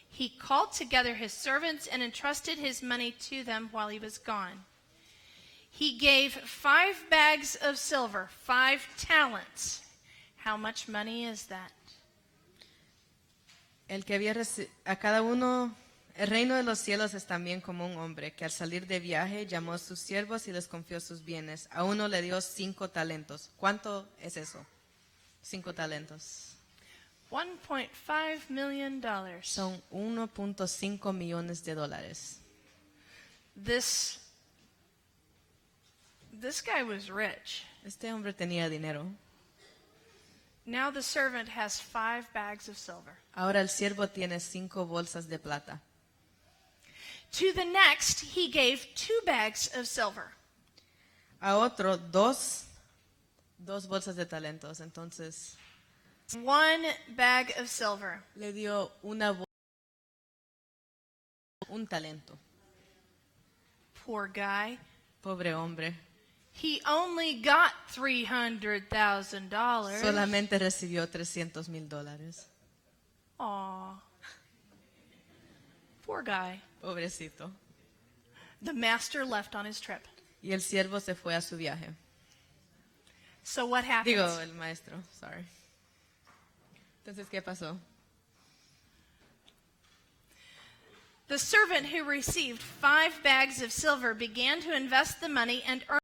He called together his servants and entrusted his money to them while he was gone. He gave 5 bags of silver, 5 talents. How much money is that? A cada uno El reino de los cielos es también como un hombre que al salir de viaje llamó a sus siervos y les confió sus bienes. A uno le dio 5 talentos. ¿Cuánto es eso? 5 talentos. $1.5 million. Son 1.5 millones de dólares. This guy was rich. Este hombre tenía dinero. Now the servant has 5 bags of silver. Ahora el siervo tiene 5 bolsas de plata. To the next, he gave 2 bags of silver. A otro, dos bolsas de talentos. Entonces, 1 bag of silver. le dio un talento. Poor guy. Pobre hombre. He only got $300,000. Solamente recibió $300,000. Aw. Poor guy. Pobrecito. The master left on his trip. Y el siervo se fue a su viaje. So what happens? Digo, el maestro, sorry. Entonces, ¿qué pasó? The servant who received 5 bags of silver began to invest the money and earn.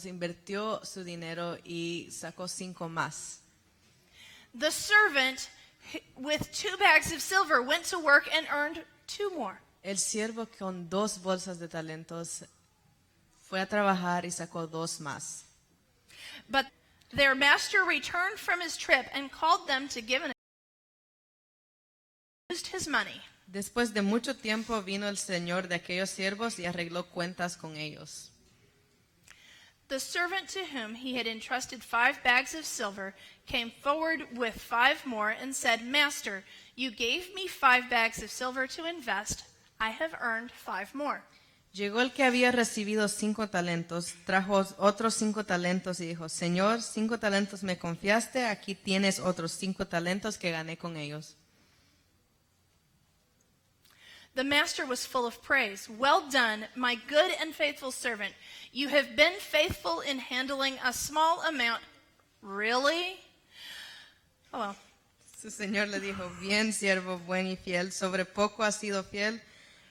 Invirtió su dinero y sacó 5 más. The servant with 2 bags of silver went to work and earned 2 more. El siervo con 2 bolsas de talentos fue a trabajar y sacó 2 más. But their master returned from his trip and called them to give an used his money. Después de mucho tiempo vino el señor de aquellos siervos y arregló cuentas con ellos. The servant to whom he had entrusted 5 bags of silver came forward with 5 more and said, Master, you gave me 5 bags of silver to invest. I have earned 5 more. Llegó el que había recibido 5 talentos, trajo otros 5 talentos y dijo, Señor, 5 talentos me confiaste, aquí tienes otros 5 talentos que gané con ellos. The master was full of praise. Well done, my good and faithful servant. You have been faithful in handling a small amount. Really? Oh, well. Su señor le dijo, bien siervo, buen y fiel, sobre poco has sido fiel,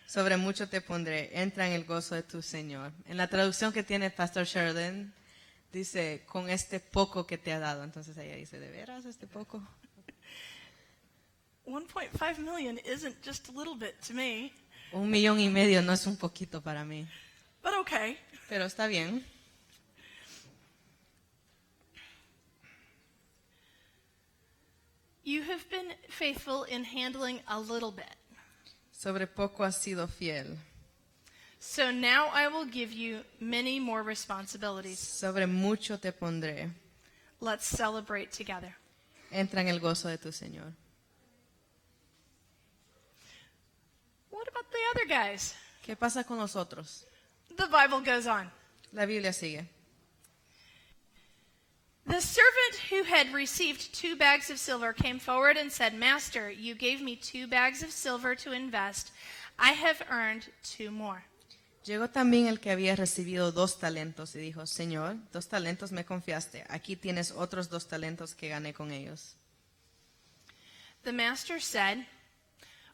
sobre mucho te pondré. Entra en el gozo de tu señor. En la traducción que tiene Pastor Sheridan, dice, con este poco que te ha dado. Entonces ella dice, ¿de veras este poco? 1.5 million isn't just a little bit to me. 1,5 millones no es un poquito para mí. But okay. Pero está bien. You have been faithful in handling a little bit. Sobre poco has sido fiel. So now I will give you many more responsibilities. Sobre mucho te pondré. Let's celebrate together. Entra en el gozo de tu Señor. What about the other guys? ¿Qué pasa con los otros? The Bible goes on. La Biblia sigue. The servant who had received 2 bags of silver came forward and said, Master, you gave me 2 bags of silver to invest. I have earned 2 more. Llegó también el que había recibido 2 talentos y dijo, Señor, 2 talentos me confiaste. Aquí tienes otros 2 talentos que gané con ellos. The master said,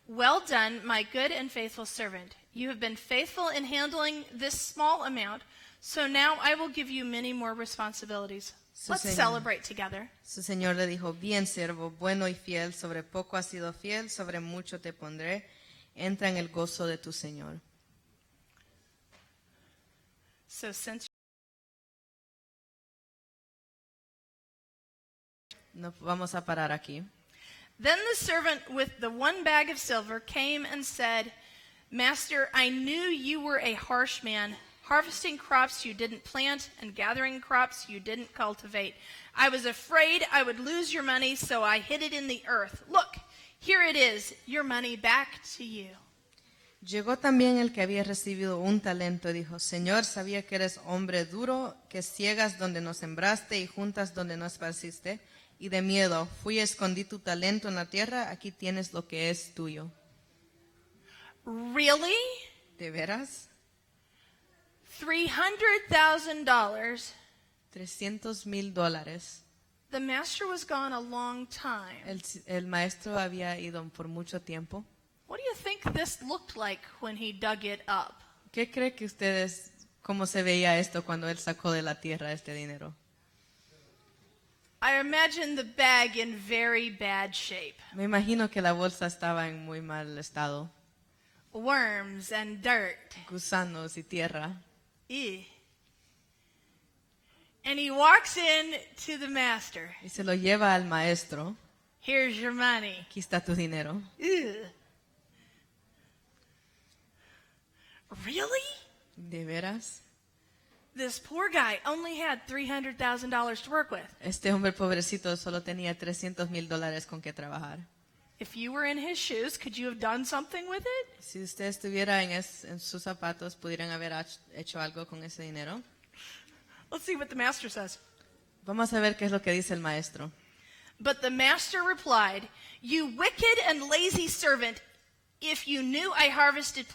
Well done, my good and faithful servant. You have been faithful in handling this small amount, so now I will give you many more responsibilities. Let's celebrate together. Su Señor le dijo, bien siervo, bueno y fiel, sobre poco has sido fiel, sobre mucho te pondré. Entra en el gozo de tu Señor. So since No vamos a parar aquí. Then the servant with the 1 bag of silver came and said, Master, I knew you were a harsh man, harvesting crops you didn't plant and gathering crops you didn't cultivate. I was afraid I would lose your money, so I hid it in the earth. Look, here it is, your money back to you. Llegó también el que había recibido 1 talento y dijo, Señor, sabía que eres hombre duro, que ciegas donde no sembraste y juntas donde no esparciste. Y de miedo, fui y escondí tu talento en la tierra, aquí tienes lo que es tuyo. Really? ¿De veras? $300,000 $300,000 The master was gone a long time. El maestro había ido por mucho tiempo. What do you think this looked like when he dug it up? ¿Qué cree que ustedes, cómo se veía esto cuando él sacó de la tierra este dinero? I imagine the bag in very bad shape. Me imagino que la bolsa estaba en muy mal estado. Worms and dirt. Gusanos y tierra. Ew. And he walks in to the master. Y se lo lleva al maestro. Here's your money. Aquí está tu dinero. Ew. Really? ¿De veras? This poor guy only had $300,000 to work with. Este hombre pobrecito solo tenía $300,000 con que trabajar. If you were in his shoes, could you have done something with it? Si usted estuviera en sus zapatos, ¿pudieran haber hecho algo con ese dinero? Let's see what the master says. Vamos a ver qué es lo que dice el maestro. But the master replied, "You wicked and lazy servant, if you knew I harvested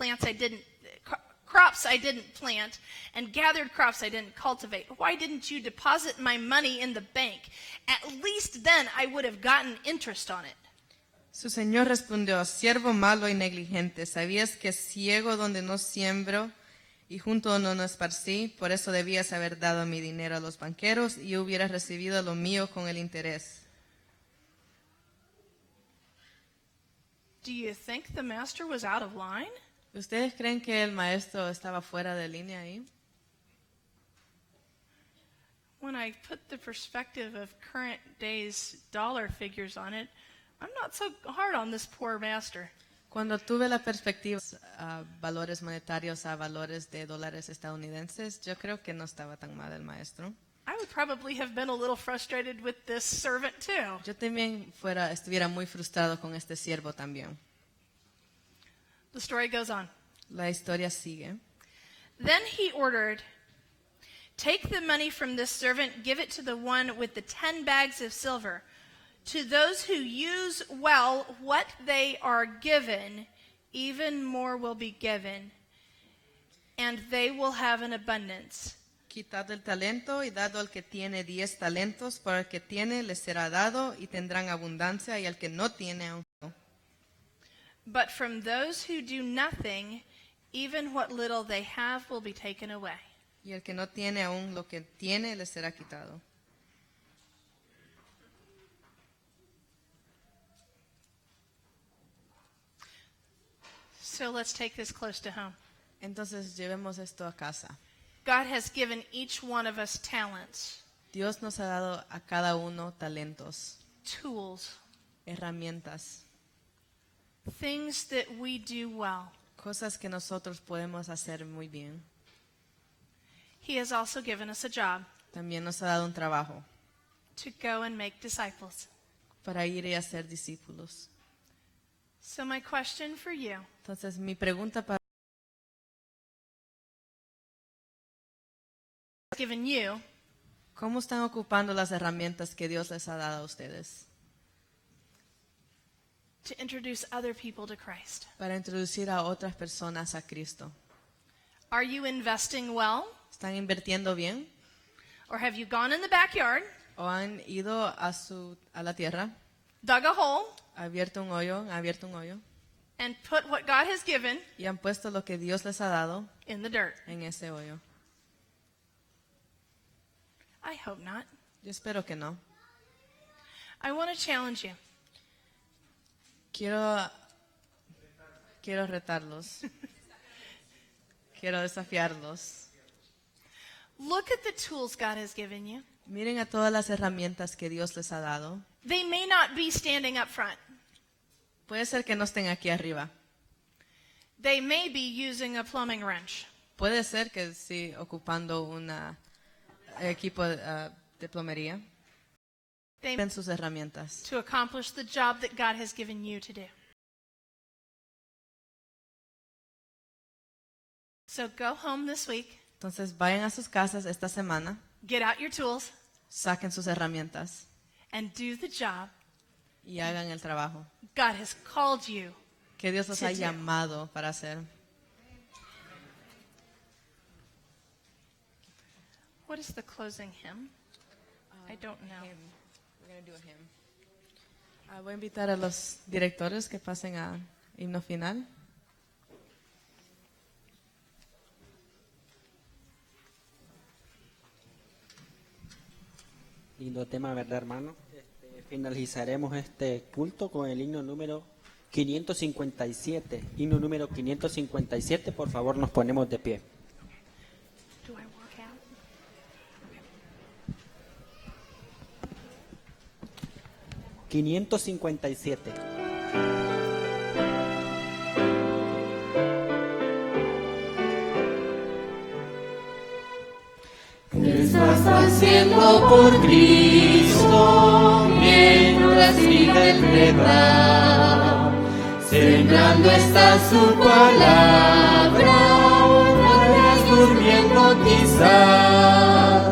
crops I didn't plant, and gathered crops I didn't cultivate, why didn't you deposit my money in the bank? At least then I would have gotten interest on it." Su señor respondió: siervo malo y negligente, ¿sabías que ciego donde no siembro y junto donde no esparcí? Por eso debías haber dado mi dinero a los banqueros y hubieras recibido lo mío con el interés. Do you think the master was out of line? ¿Ustedes creen que el maestro estaba fuera de línea ahí? When I put the perspective of current day's dollar figures on it, I'm not so hard on this poor master. Cuando tuve la perspectiva a valores monetarios a valores de dólares estadounidenses, yo creo que no estaba tan mal el maestro. I would probably have been a little frustrated with this servant too. Yo también estuviera muy frustrado con este siervo también. The story goes on. La historia sigue. Then he ordered, "Take the money from this servant, give it to the one with the 10 bags of silver. To those who use well what they are given, even more will be given, and they will have an abundance. Quitad el talento y dado al que tiene 10 talentos, por el que tiene les será dado y tendrán abundancia, y al que no tiene aún no. But from those who do nothing, even what little they have will be taken away." Y el que no tiene aún lo que tiene les será quitado. So let's take this close to home. Entonces llevemos esto a casa. God has given each one of us talents, Dios nos ha dado a cada uno talentos, tools, herramientas, things that we do well. cosas que nosotros podemos hacer muy bien. He has also given us a job También nos ha dado un trabajo to go and make disciples. para ir y hacer discípulos. So my question for you, Entonces mi pregunta para given you, ¿cómo están ocupando las herramientas que Dios les ha dado a ustedes to introduce other people to Christ? para introducir a otras personas a Cristo? Are you investing well? ¿Están invirtiendo bien? Or have you gone in the backyard, ¿O han ido a la tierra, dug a hole, han abierto un hoyo and put what God has given y han puesto lo que Dios les ha dado in the dirt? en ese hoyo? I hope not. Yo espero que no. I want to challenge you. Quiero retarlos. Quiero desafiarlos. Look at the tools God has given you. Miren a todas las herramientas que Dios les ha dado. They may not be standing up front. Puede ser que no estén aquí arriba. They may be using a plumbing wrench. Puede ser que sí, ocupando un equipo de plomería. They En sus herramientas. to accomplish the job that God has given you to do. So go home this week, Entonces vayan a sus casas esta semana, get out your tools, saquen sus herramientas and do the job y hagan el trabajo God has called you. que Dios los ha to do. llamado para hacer. What is the closing hymn? I don't know. Voy a invitar a los directores que pasen a himno final. Lindo tema, ¿verdad, hermano? Finalizaremos este culto con el himno número 557. Himno número 557, por favor, nos ponemos de pie. 557. ¿Qué estás haciendo por Cristo mientras vive el pecado? Sembrando está su palabra, andas durmiendo quizás.